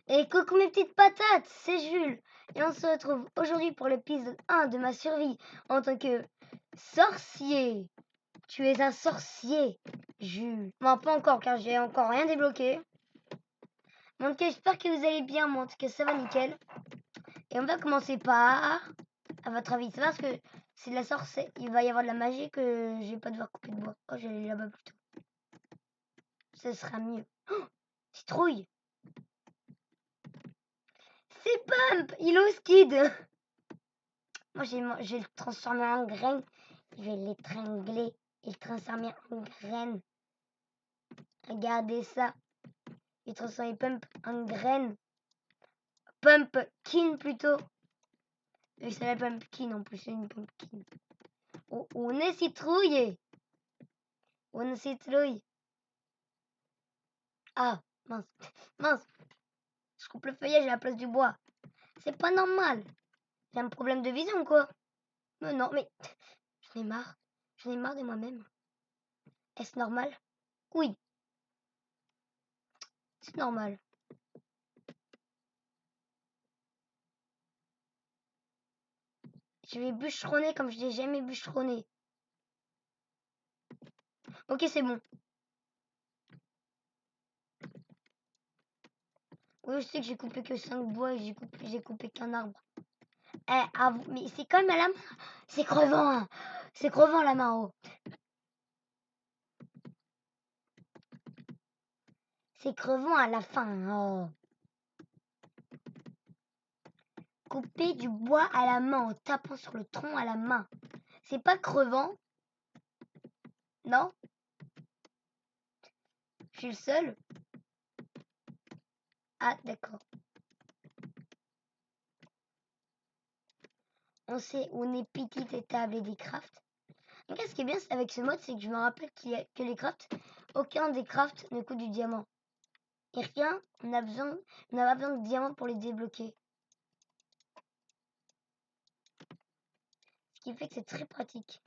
Et coucou mes petites patates, c'est Jules. Et on se retrouve aujourd'hui pour l'épisode 1 de ma survie en tant que sorcier. Tu es un sorcier, Jules. Bon, pas encore car j'ai encore rien débloqué. Mais en tout cas, j'espère que vous allez bien. Moi, en tout cas, ça va nickel. Et on va commencer par, à votre avis, c'est parce que c'est de la sorcière. Il va y avoir de la magie que je vais pas devoir couper de bois. Oh, j'allais là-bas plutôt. Ce sera mieux. Oh, citrouille. C'est Pump, il ose Kid. Moi, je vais le transformer en graine. Je vais l'étrangler et le transformer en graine. Regardez ça. Il transforme Pump en graine. Pumpkin plutôt. Et c'est la pumpkin en plus, c'est une pumpkin. Oh, on est citrouille. On est citrouille. Ah, mince. Mince. Je coupe le feuillage à la place du bois. C'est pas normal. J'ai un problème de vision ou quoi? Mais non, mais j'en ai marre. J'en ai marre de moi-même. Est-ce normal? Oui, c'est normal. Je vais bûcheronner comme je n'ai jamais bûcheronné. Ok, c'est bon. Oui, je sais que j'ai coupé que 5 bois et j'ai coupé qu'un arbre. Mais c'est quand même à la main. C'est crevant, hein. C'est crevant la main, oh. C'est crevant à la fin, oh. Couper du bois à la main en tapant sur le tronc à la main. C'est pas crevant? Non? Je suis le seul? Ah, d'accord. On sait où on est petite et table et des crafts. Et ce qui est bien avec ce mode, c'est que je me rappelle que les crafts, aucun des crafts ne coûte du diamant. Et rien, on n'a pas besoin de diamants pour les débloquer. Ce qui fait que c'est très pratique.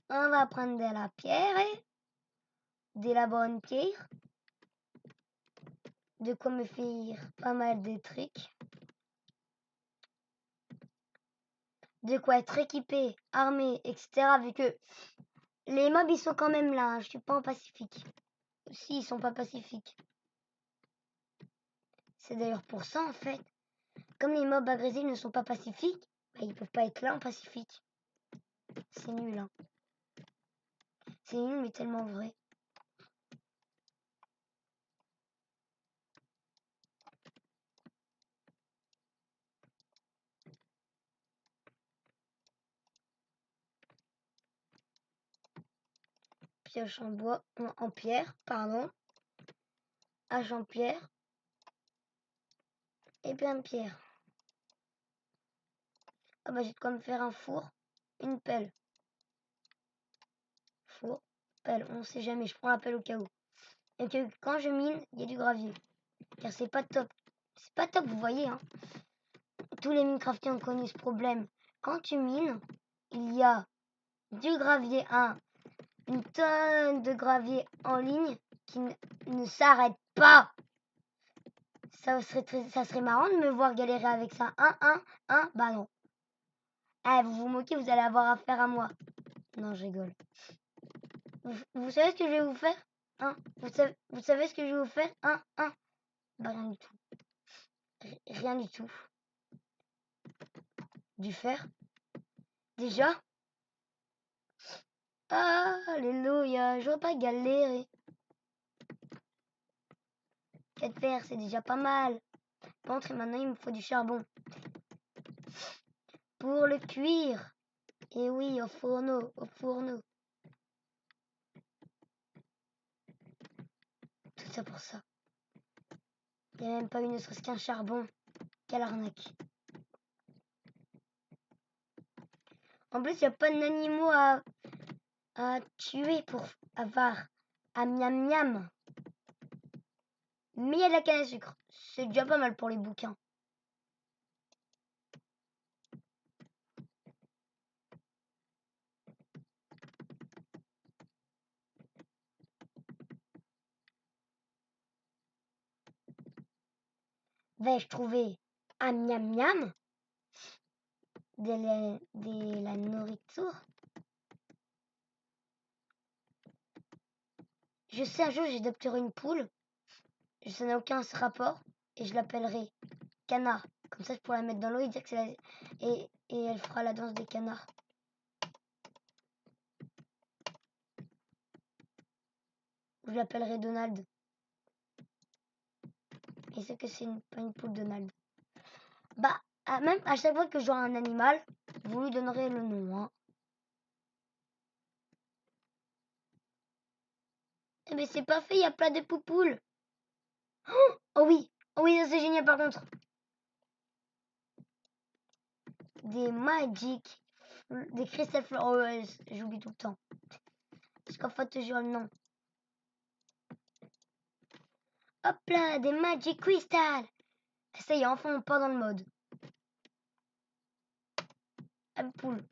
On va prendre de la pierre, de la bonne pierre, de quoi me faire pas mal de trucs, de quoi être équipé, armé, etc. Vu que les mobs ils sont quand même là, hein. Je suis pas en pacifique. Si, ils sont pas pacifiques. C'est d'ailleurs pour ça en fait. Comme les mobs agressifs ne sont pas pacifiques, bah, ils peuvent pas être là en pacifique. C'est nul, hein. C'est nul mais tellement vrai. Pioche en bois, en pierre, pardon. Hache en pierre. Et plein de pierre. Ah bah j'ai de quoi me faire un four, une pelle. Four, pelle, on sait jamais, je prends la pelle au cas où. Et que quand je mine, il y a du gravier. Car c'est pas top. C'est pas top, vous voyez, hein. Tous les Minecraftiens ont connu ce problème. Quand tu mines, il y a du gravier, une tonne de gravier en ligne qui ne s'arrête pas. Ça serait marrant de me voir galérer avec ça. Bah non. Vous vous moquez, vous allez avoir affaire à moi. Non, je rigole. Vous savez ce que je vais vous faire? Vous savez ce que je vais vous faire? Bah rien du tout. Rien du tout. Du fer? Déjà? Alléluia, je veux pas galérer. 4 fers, c'est déjà pas mal. Contre, et maintenant il me faut du charbon. Pour le cuire. Et oui, au fourneau, au fourneau. Tout ça pour ça. Il n'y a même pas eu ne serait-ce qu'un charbon. Quelle arnaque. En plus, il n'y a pas d'animaux à tuer pour avoir un miam miam. Mais il y a de la canne à sucre. C'est déjà pas mal pour les bouquins. vais-je trouver un miam miam de la nourriture? Je sais, un jour j'adopterai une poule, ça n'a aucun rapport, et je l'appellerai canard. Comme ça, je pourrais la mettre dans l'eau et dire que c'est la... et elle fera la danse des canards. Je l'appellerai Donald. Et c'est que c'est pas une poule Donald. Bah, même à chaque fois que j'aurai un animal, vous lui donnerez le nom. Hein. Eh mais c'est pas fait, il y a plein de poupoules. Oh oui, oh oui, ça c'est génial par contre. Des des crystal flowers, j'oublie tout le temps. Parce qu'en fait, toujours le nom. Hop là, des magic crystal. Ça y est, enfin on part dans le mode. Happy poule.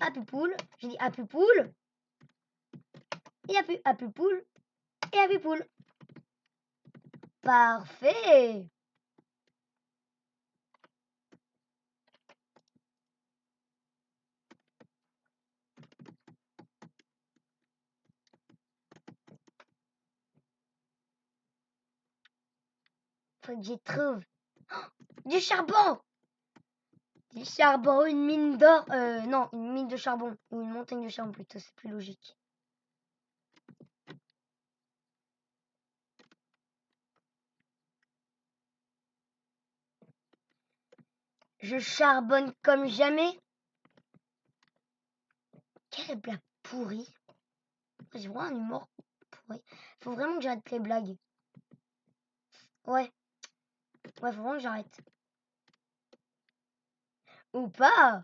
Happy poule. J'ai dit happy poule. Et happy poule. Et happy poule. Parfait. Faut que j'y trouve. Oh, du charbon. Du charbon, une mine d'or. Non, une mine de charbon. Ou une montagne de charbon plutôt, c'est plus logique. Je charbonne comme jamais. Quelle blague pourrie. J'ai vraiment un humour pourri. Faut vraiment que j'arrête les blagues. Ouais. Ouais, faut vraiment que j'arrête. Ou pas.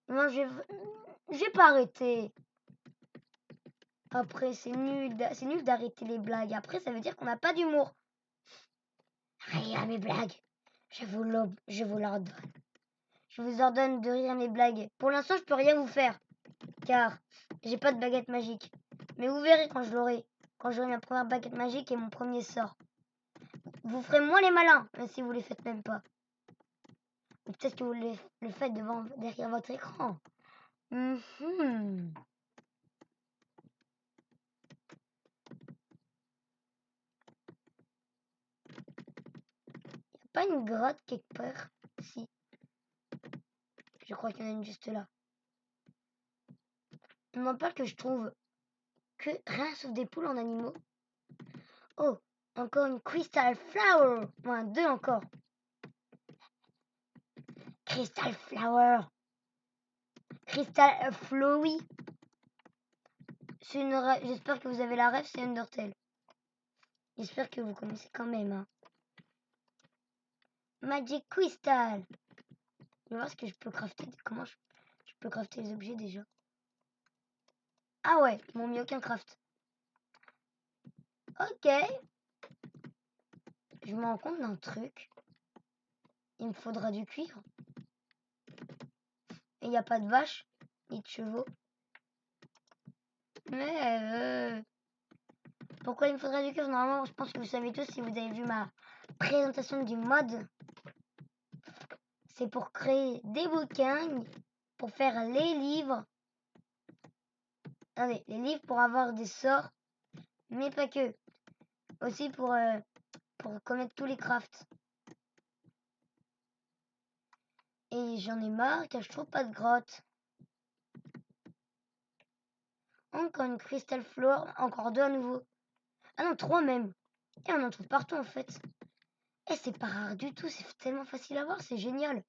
Non, j'ai pas arrêté. Après, c'est nul d'arrêter les blagues. Après, ça veut dire qu'on n'a pas d'humour. Allez à mes blagues. Je vous l'ordonne. Je vous ordonne de rire à mes blagues. Pour l'instant, je peux rien vous faire. Car j'ai pas de baguette magique. Mais vous verrez quand je l'aurai. Quand j'aurai ma première baguette magique et mon premier sort. Vous ferez moins les malins, même si vous les faites même pas. Ou peut-être que vous le faites derrière votre écran. Pas une grotte quelque part? Si. Je crois qu'il y en a une juste là. On m'en parle que je trouve que rien sauf des poules en animaux. Oh, encore une crystal flower. Moins deux encore. Crystal flower. Crystal flowy. J'espère que vous avez la ref, c'est Undertale. J'espère que vous connaissez quand même. Hein. Magic crystal. Je vais voir ce que je peux crafter. Comment je peux crafter les objets déjà. Ah ouais, ils m'ont mis aucun craft. Ok. Je me rends compte d'un truc. Il me faudra du cuivre. Et il n'y a pas de vaches, ni de chevaux. Mais pourquoi il me faudrait du cuivre? Normalement, je pense que vous savez tous si vous avez vu ma présentation du mode. C'est pour créer des bouquins, pour faire les livres. Attendez, les livres pour avoir des sorts, mais pas que. Aussi pour connaître tous les crafts. Et j'en ai marre car je trouve pas de grotte. Encore une crystal floor, encore deux à nouveau. Ah non, trois même. Et on en trouve partout en fait. Et c'est pas rare du tout, c'est tellement facile à voir, c'est génial.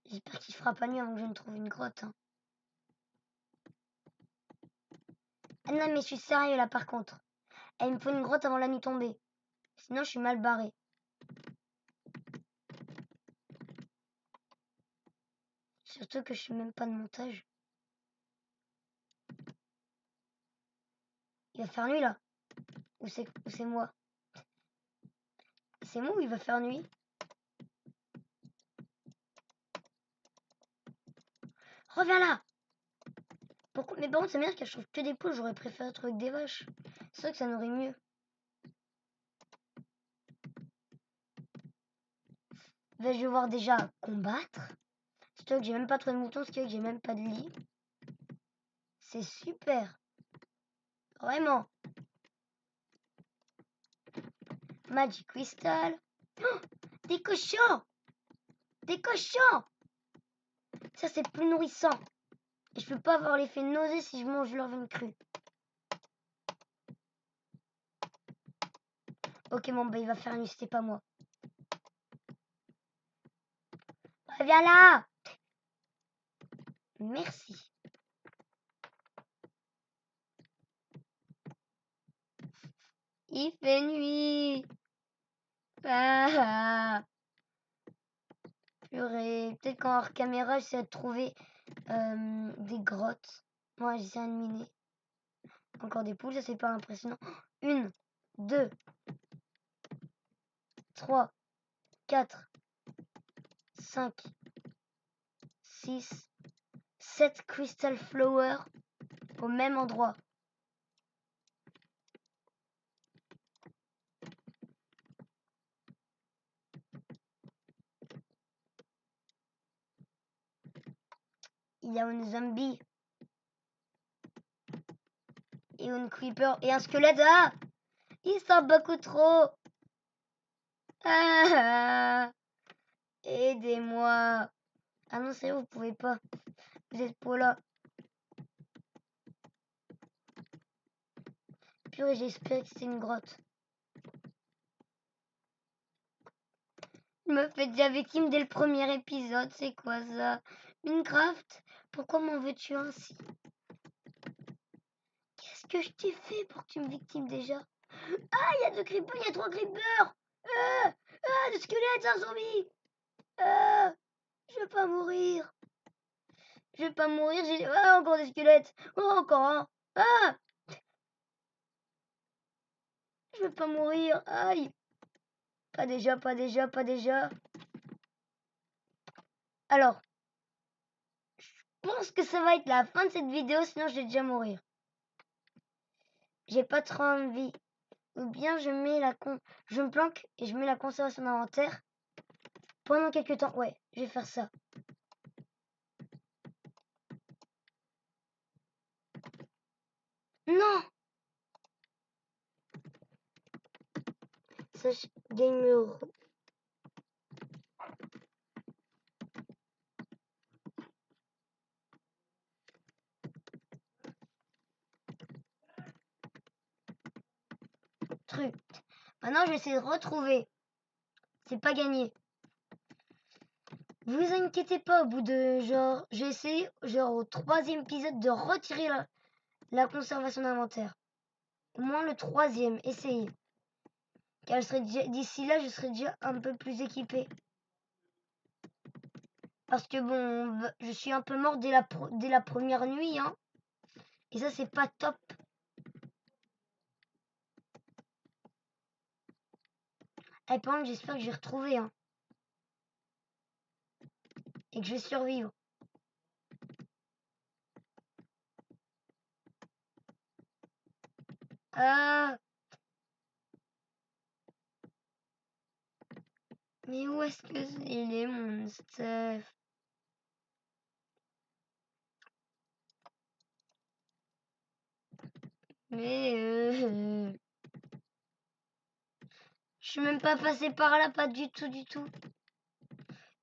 J'espère qu'il fera pas nuit avant que je ne trouve une grotte. Hein. Ah non, mais je suis sérieux là par contre. Il me faut une grotte avant la nuit tombée. Sinon, je suis mal barré. Surtout que je suis même pas de montage. Il va faire nuit là. Ou c'est moi? C'est moi ou il va faire nuit? Reviens là. Pourquoi? Mais par contre, ça m'énerve qu'elle trouve que des poules. J'aurais préféré trouver que des vaches. C'est vrai que ça n'aurait mieux. Vais-je devoir déjà combattre? C'est vrai que j'ai même pas trouvé de mouton, ce qui fait que j'ai même pas de lit. C'est super. Vraiment. Magic Crystal. Oh, des cochons! Des cochons! Ça, c'est plus nourrissant. Et je peux pas avoir l'effet nausée si je mange leur viande crue. Ok, bon, bah, il va faire nuit, c'était pas moi. Viens là! Merci. Il fait nuit. Ah, purée. Peut-être qu'en hors caméra, j'essaie de trouver des grottes. Moi, j'essaie de miner. Encore des poules, ça c'est pas impressionnant. 1, 2, 3, 4, 5, 6, 7 crystal flowers au même endroit. Il y a un zombie et un creeper et un squelette. Ah, ils sont beaucoup trop. Ah, aidez-moi. Ah non, c'est vous pouvez pas. Vous êtes pas là. Purée, j'espère que c'est une grotte. Je me fais déjà victime dès le premier épisode. C'est quoi ça? Minecraft? Pourquoi m'en veux-tu ainsi? Qu'est-ce que je t'ai fait pour que tu me victimes déjà? Ah, il y a 2 creepers, il y a 3 creepers! Des squelettes, un zombie! Je vais pas mourir. Je vais pas mourir, j'ai... Ah, encore des squelettes! Oh, encore un! Ah! Je vais pas mourir! Aïe! Pas déjà, pas déjà, pas déjà. Alors, je pense que ça va être la fin de cette vidéo, sinon je vais déjà mourir. J'ai pas trop envie. Ou bien je mets je me planque et je mets la conservation d'inventaire pendant quelques temps. Ouais, je vais faire ça. Non! Ça, game truc. Maintenant, je vais essayer de retrouver. C'est pas gagné. Vous inquiétez pas, au bout de genre, j'ai essayé genre au 3e épisode de retirer la conservation d'inventaire. Au moins le 3e, essayez. Car d'ici là, je serai déjà un peu plus équipé. Parce que bon, je suis un peu mort dès la première nuit, hein. Et ça, c'est pas top. Et par contre, j'espère que je vais retrouver, hein. Et que je vais survivre. Mais où est-ce que il est mon stuff? Mais je suis même pas passé par là, pas du tout, du tout.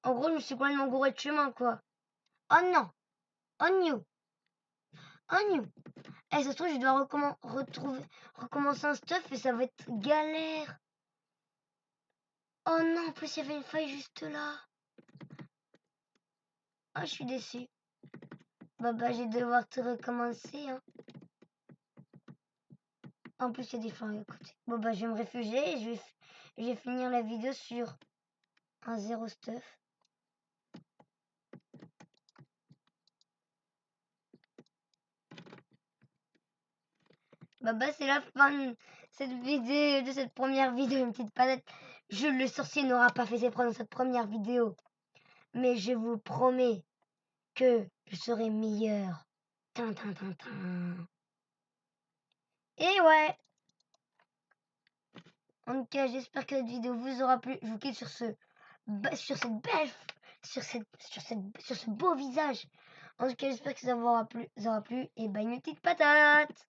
En gros, je me suis complètement gouré de chemin, quoi. Oh non! On you! On you! Eh, ça se trouve, je dois recommencer un stuff et ça va être galère. Oh non, en plus, il y avait une faille juste là. Ah, je suis déçue. Bah, je vais devoir te recommencer, hein. En plus, il y a des failles à côté. Bon, bah, je vais me réfugier et je vais finir la vidéo sur un 0 stuff. Bah, c'est la fin de cette vidéo, de cette première vidéo, une petite palette. Le sorcier n'aura pas fait ses preuves dans cette première vidéo. Mais je vous promets que je serai meilleur. Tin, tin, tin, tin. Et ouais. En tout cas, j'espère que cette vidéo vous aura plu. Je vous quitte sur sur cette belle, sur ce beau visage. En tout cas, j'espère que ça vous aura plu, et bah une petite patate.